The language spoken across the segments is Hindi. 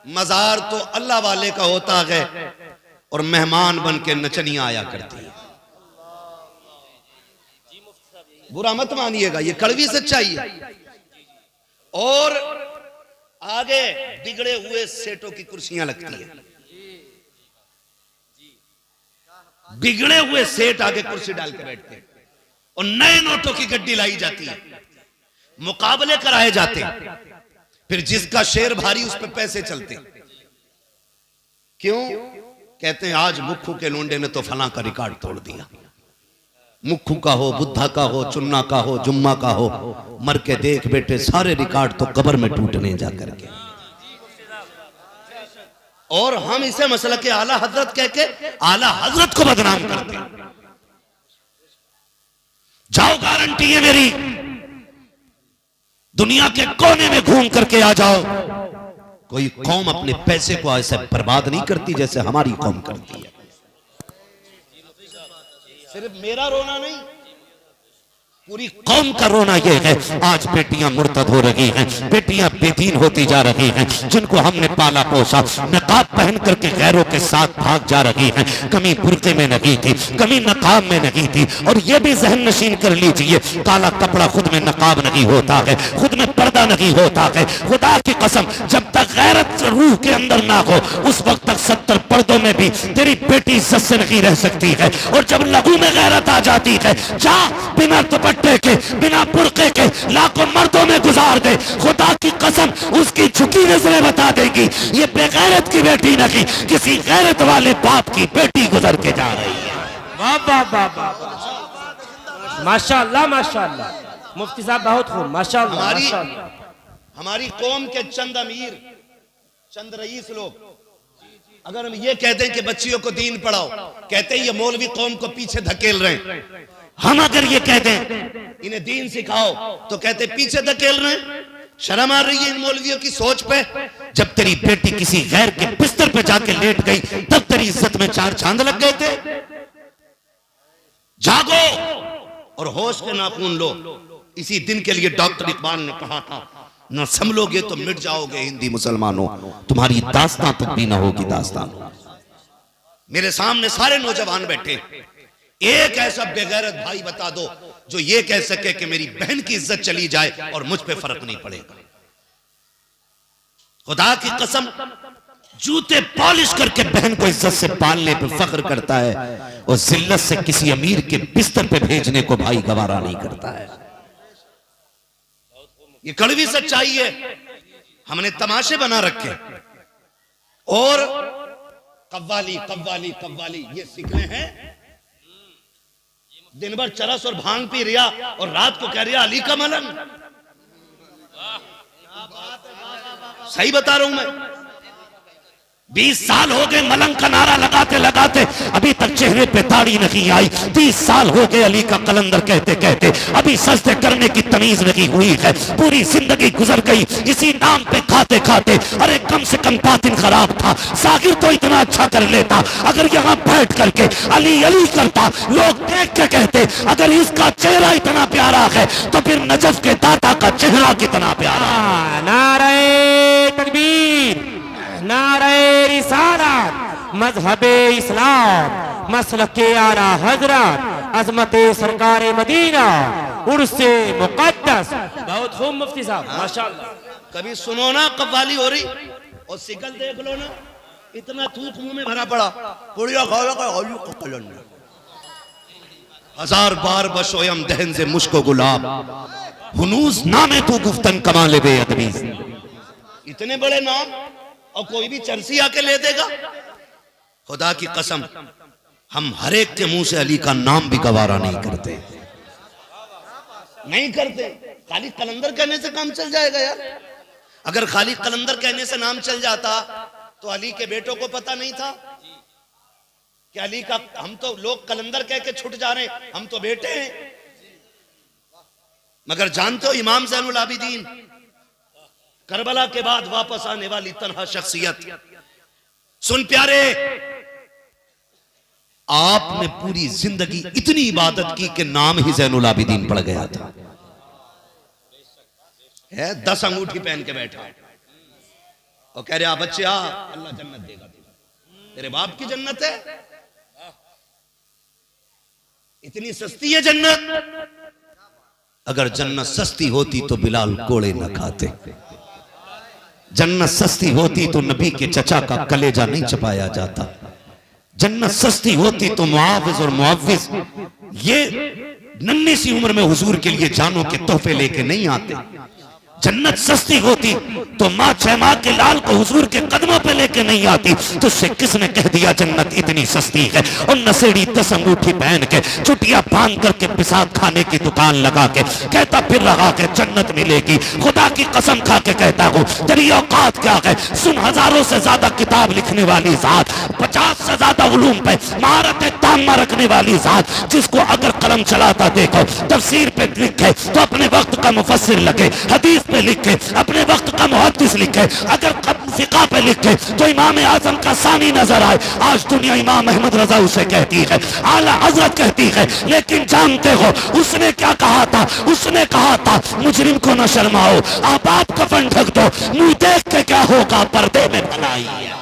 मजार तो अल्लाह वाले का होता है और मेहमान बन के नचनियां आया करती है। बुरा मत मानिएगा, ये कड़वी सच्चाई है। और आगे बिगड़े हुए सेठों की कुर्सियां लगती है। बिगड़े हुए सेठ आगे कुर्सी डाल के बैठते हैं और नए नोटों की गड्डी लाई जाती है, मुकाबले कराए जाते हैं, फिर जिसका शेर भारी उस पर पैसे चलते। क्यों? कहते हैं आज मुक्खू के लोंडे ने तो फलां का रिकॉर्ड तोड़ दिया। मुक्खू का हो, बुद्धा का हो, चुन्ना का हो, जुम्मा का हो, मर के देख बेटे सारे रिकॉर्ड तो कब्र में टूटने जा करके। और हम इसे मसला के आला हजरत कह के आला हजरत को बदनाम करते हैं। जाओ, गारंटी है मेरी, दुनिया के कोने में घूम करके आ जाओ, कोई कौम अपने पैसे को ऐसे बर्बाद नहीं करती जैसे हमारी कौम करती है। सिर्फ मेरा रोना नहीं, पूरी कौम का रोना यह है। आज बेटियां मुर्तद हो रही हैं, बेटियां बेदीन होती जा रही हैं, जिनको हमने पाला पोसा नकाब पहन करके गैरों के साथ भाग जा रही हैं। कमी बुर्के में नहीं थी, कमी नकाब में नहीं थी। और यह भी जहन नशीन कर लीजिए, काला कपड़ा खुद में नकाब नहीं होता है, खुद में पर्दा नहीं होता है। खुदा की कसम, जब तक गैरत रूह के अंदर ना हो उस वक्त तक 70 पर्दों में भी तेरी बेटी इज्जत से नहीं रह सकती है। और जब लहू में गैरत आ जाती है, जा बिना दुपट्टे के, बिना बुर्के के लाखों मर्दों में गुजार दे, खुदा की कसम उसकी झुकी नजरें बता देगी ये बेगैरत की बेटी नहीं, किसी गैरत वाले बाप की बेटी गुजर के जा रही है। वाह वाह वाह वाह, माशाअल्लाह माशाअल्लाह। मुफ्ती साहब बहुत खूब, माशाअल्लाह माशाअल्लाह। हमारी कौम के चंद अमीर, चंद रईस लोग अगर हम ये कहते हैं कि बच्चियों को दीन पढ़ाओ, कहते हैं ये मौलवी कौम को पीछे धकेल रहे हैं। हम अगर ये कहते हैं इन्हें दीन सिखाओ तो कहते पीछे धकेल रहे हैं। शर्म आ रही है इन मौलवियों की सोच पे। जब तेरी बेटी किसी गैर के बिस्तर पे जाके लेट गई तब तेरी इज्जत में 4 चांद लग गए थे। जागो और होश के नाखून लो। इसी दिन के लिए डॉक्टर इकबाल ने कहा था, ना संभलोगे तो मिट जाओगे हिंदी मुसलमानों, तुम्हारी दास्तां तक भी ना होगी दास्तान। मेरे सामने सारे नौजवान बैठे, एक ऐसा बेगैरत भाई बता दो जो ये कह सके कि मेरी बहन की इज्जत चली जाए और मुझ पे फर्क नहीं पड़ेगा। खुदा की कसम, जूते पॉलिश करके बहन को इज्जत से पालने पे फख्र करता है और जिल्लत से किसी अमीर के बिस्तर पे भेजने को भाई गवारा नहीं करता है। ये कड़वी सच्चाई है, हमने तमाशे बना रखे और कव्वाली कव्वाली कव्वाली ये सीख रहे हैं। दिन भर चरस और भांग पी रिया और रात को कह रिया अली का मलंग। सही बता रहा हूं मैं, 20 साल हो गए मलंग का नारा लगाते लगाते, अभी तक चेहरे पे दाढ़ी नहीं आई। 30 साल हो गए अली का कलंदर कहते कहते, अभी सजदे करने की तमीज नहीं हुई है। पूरी जिंदगी गुजर गई इसी नाम पे खाते खाते। अरे कम से कम बातिन खराब था, साकिर तो इतना अच्छा कर लेता। अगर यहाँ बैठ करके अली अली करता, लोग देख के कहते अगर इसका चेहरा इतना प्यारा है तो फिर नजफ के दाता का चेहरा कितना प्यारा। नारे तकबीर, नारे रिसालत, मजहबे इस्लाम, मसलके आला हजरत, अजमते सरकारे मदीना, उर्से मुकद्दस। बहुत खूब मुफ्ती साहब माशाअल्लाह। कभी सुनो ना कव्वाली हो रही और सिकल देख लो ना, इतना थूक मुंह में भरा पड़ा, पुड़िया खाओ का आलू का कलंदर। 1000 बार बशोयम दहन से मुश्को गुलाब, हुनूस नामे तो गुफ्तन कमाले बेअदबी। इतने बड़े नाम और कोई भी चर्सी आके ले देगा। खुदा की कसम, हम हर एक के मुंह से अली का नाम भी गवारा नहीं करते, नहीं करते। खाली कलंदर कहने से काम चल जाएगा यार? अगर खाली कलंदर कहने से नाम चल जाता तो अली के बेटों को पता नहीं था कि अली का, हम तो लोग कलंदर कह के छुट जा रहे हैं, हम तो बेटे हैं। मगर जानते हो इमाम ज़ैनुल आबिदीन, करबला के बाद वापस आने वाली तन्हा शख्सियत। सुन प्यारे, आपने पूरी जिंदगी इतनी इबादत की कि नाम ही ज़ैनुल आबिदीन पड़ गया था। है 10 अंगूठी पहन के बैठा और कह रहे बच्चे आ, अल्लाह जन्नत देगा तुझे, तेरे बाप की जन्नत है। इतनी सस्ती है जन्नत। अगर जन्नत सस्ती होती तो बिलाल कोड़े न खाते। जन्नत सस्ती होती तो नबी के चचा का कलेजा नहीं चबाया जाता। जन्नत सस्ती होती तो मुआविज और मुआविज ये नन्ही सी उम्र में हुजूर के लिए जानों के तोहफे लेके नहीं आते। जन्नत सस्ती होती तो माँ 6 माह के लाल को हुजूर के कदमों पे लेके नहीं आती। तुझसे किसने कह दिया जन्नत इतनी सस्ती है? और नसेड़ी 10 अंगूठी पहन के चुटिया बांध करके पिसाब खाने की दुकान लगा के कहता फिर रहा के जन्नत मिलेगी। खुदा की कसम खा के कहता हूँ तेरी औकात क्या है? सुन, हजारों से ज्यादा किताब लिखने वाली जात, 50 से ज्यादा उलूम पे महारत तामा रखने वाली जात, जिसको अगर कलम चलाता देखो तफसीर पे लिखे तो अपने वक्त का मुफस्सिर लगे, हदीस पे लिखे अपने वक्त का मुहद्दिस लिखे, अगर फिक़ा पे लिखे तो इमाम आजम का सानी नजर आए। आज दुनिया इमाम अहमद रजा उसे कहती है, आला हजरत कहती है, लेकिन जानते हो उसने क्या कहा था? उसने कहा था मुजरिम को न शर्माओ, आप कफन ढक दो, मुंह देख के क्या होगा पर्दे में भलाई है।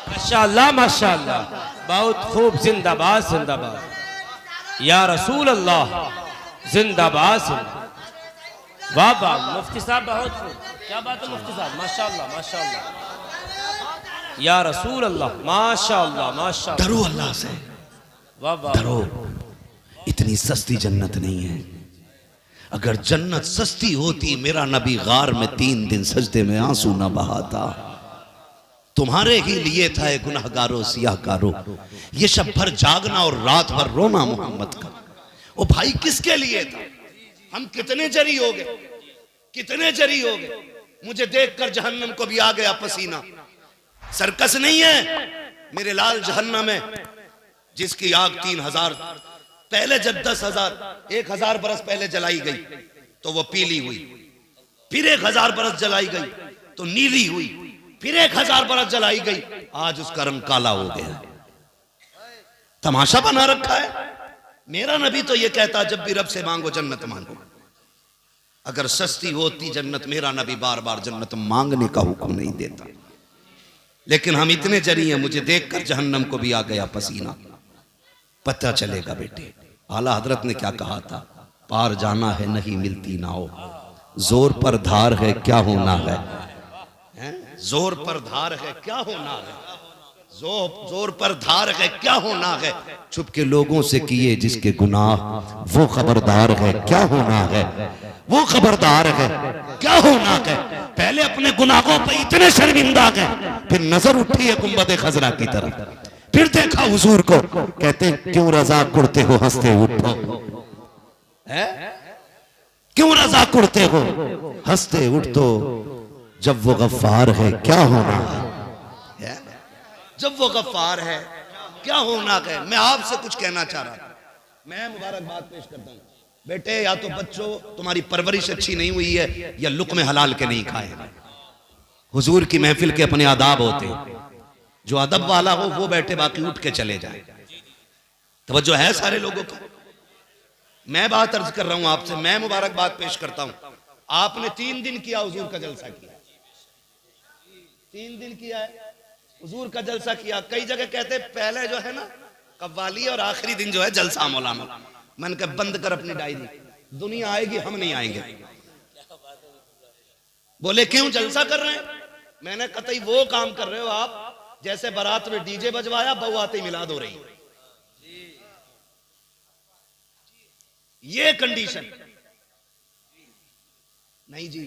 माशाअल्लाह माशाअल्लाह, बहुत खूब, जिंदाबाद जिंदाबाद या रसूल अल्लाह, जिंदाबाद जिंदाबाद। वाह वाह मुफ्ती साहब, बहुत खूब, क्या बात है मुफ्ती साहब, माशाअल्लाह माशाअल्लाह या रसूल अल्लाह, माशाअल्लाह माशाअल्लाह। डरो अल्लाह से, वाह वाह, डरो। इतनी सस्ती जन्नत नहीं है। अगर जन्नत सस्ती होती मेरा नबी गार में 3 दिन सजदे में आंसू न बहाता। तुम्हारे ही लिए था ये गुनहगारों सियाहकारों, ये शब भर जागना और रात भर रोना मोहम्मद का। ओ भाई किसके लिए था? हम कितने जरी हो गए, कितने जरी हो गए। मुझे देखकर जहन्नम को भी आ गया पसीना। सर्कस नहीं है मेरे लाल जहन्नम है, जिसकी आग 3000 पहले जब 10,000 1000 बरस पहले जलाई गई तो वो पीली हुई, फिर 1000 बरस जलाई गई तो नीली हुई, फिर 1000 बरस जलाई गई, आज उसका रंग काला हो गया। तमाशा बना रखा है। मेरा नबी तो ये कहता जब भी रब से मांगो जन्नत मांगो। अगर सस्ती होती जन्नत मेरा नबी बार बार जन्नत मांगने का हुक्म नहीं देता। लेकिन हम इतने जरी हैं, मुझे देखकर जहन्नम को भी आ गया पसीना। पता चलेगा बेटे, आला हजरत ने क्या कहा था, पार जाना है नहीं मिलती नाओ, जोर पर धार है क्या होना है, जोर पर धार है क्या होना है, जोर पर धार है क्या होना है, छुप के लोगों से किए जिसके गुनाह, वो खबरदार है क्या होना है, वो खबरदार है क्या होना है। पहले अपने गुनाहों पर इतने शर्मिंदा गए, फिर नजर उठी है गुंबद खजरा की तरफ, फिर देखा हुजूर को, कहते क्यों रजा कुड़ते हो हंसते उठो, क्यों रजा कुड़ते हो हंसते उठो, जब वो गफ्फार है क्या होना है, जब वो गफ्फार है क्या होना है। मैं आपसे कुछ कहना चाह रहा था, मैं मुबारकबाद पेश करता हूँ बेटे, या तो बच्चों तुम्हारी परवरिश अच्छी नहीं हुई है या लुक़्मे हलाल के नहीं खाए। हुजूर की महफिल के अपने आदाब होते, जो अदब वाला हो वो बैठे, बाकी उठ के चले जाए। तवज्जो है सारे लोगों को। मैं बात अर्ज कर रहा हूं आपसे, मैं मुबारकबाद पेश करता हूं। आपने 3 दिन किया हुजूर का जलसा किया, 3 दिन किया है हुजूर का जलसा किया। कई जगह कहते पहले जो है ना कव्वाली और आखिरी दिन जो है जलसा मौलाना। मैंने कहा बंद कर अपनी डायरी, दुनिया आएगी हम नहीं आएंगे। बोले क्यों जलसा कर रहे हैं? मैंने कतई वो काम कर रहे हो आप जैसे बारात में डीजे बजवाया बहू आते मिलाद हो रही, ये कंडीशन नहीं जी।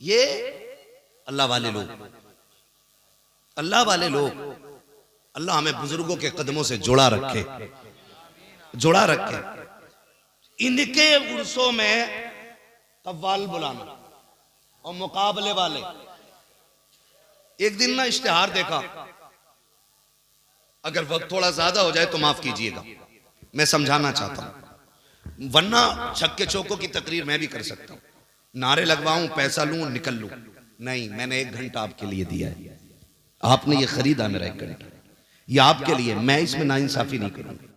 ये अल्लाह वाले लोग, अल्लाह वाले लोग, अल्लाह हमें बुजुर्गों के कदमों से जुड़ा रखे, जुड़ा रखे। इनके उर्सों में कव्वाल बुलाना और मुकाबले वाले। एक दिन ना इश्तिहार देखा, अगर वक्त थोड़ा ज्यादा हो जाए तो माफ कीजिएगा, मैं समझाना चाहता हूं, वरना छक्के चौकों की तकरीर मैं भी कर सकता हूं, नारे लगवाऊं, पैसा लूं, निकल लूं। नहीं, मैंने 1 घंटा आपके लिए दिया है, आपने ये खरीदा मेरा 1 घंटा, ये आपके लिए, मैं इसमें नाइंसाफी नहीं करूंगा।